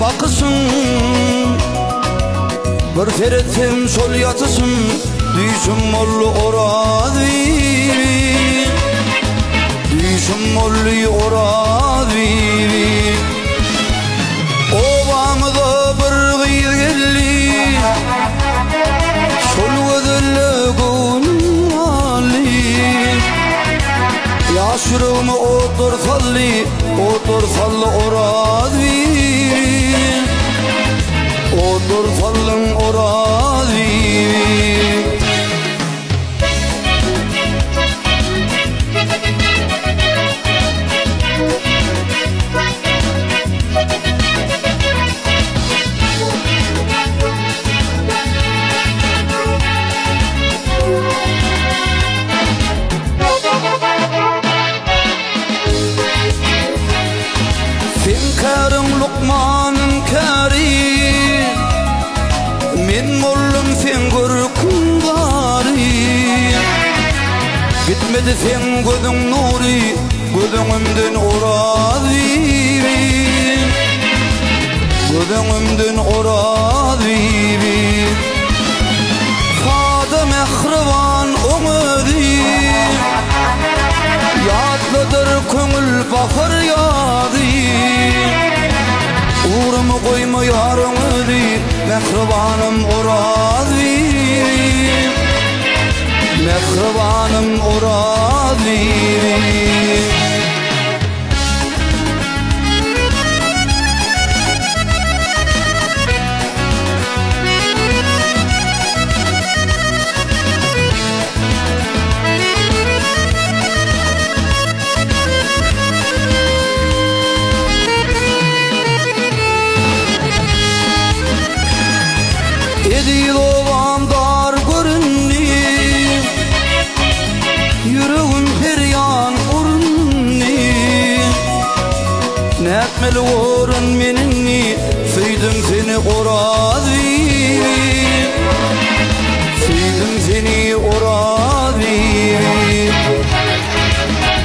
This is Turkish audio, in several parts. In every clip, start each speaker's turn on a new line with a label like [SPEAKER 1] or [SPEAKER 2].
[SPEAKER 1] bakısın, bir feretim sol yatısın, düşüm mollu orazi, düşüm mollu orazi. Obamda bir gıyır gelli, sol gözülle gönali, yaşırımı otur salli orazi, otur sallın orazi. Karım Lokman'ın kari, men mollum sen görkün gari. Gitmedi sen gözün nuri, gözünümden orazi, gözünümden orazi. Fada mehriban ömürü, yadlıdır köngül bakır yadı. Uğramı koyma yarımı, mehribanım orazi, mehribanım orazi. Edil ovam dar görünni, yüreğim peryan urunni. Netmeli orun meninni, suydım seni orazi, suydım seni orazi.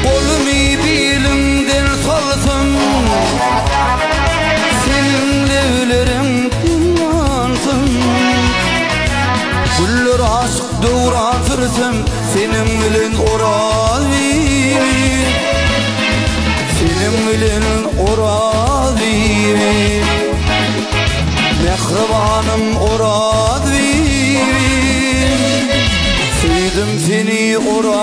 [SPEAKER 1] Kolumi bilimden salsın, senin levlerin kullansın. Güller aşk doğra sürsem, senin bilen orazi, senin bilen orazi. Mehribanım orazi, suydım seni orazi.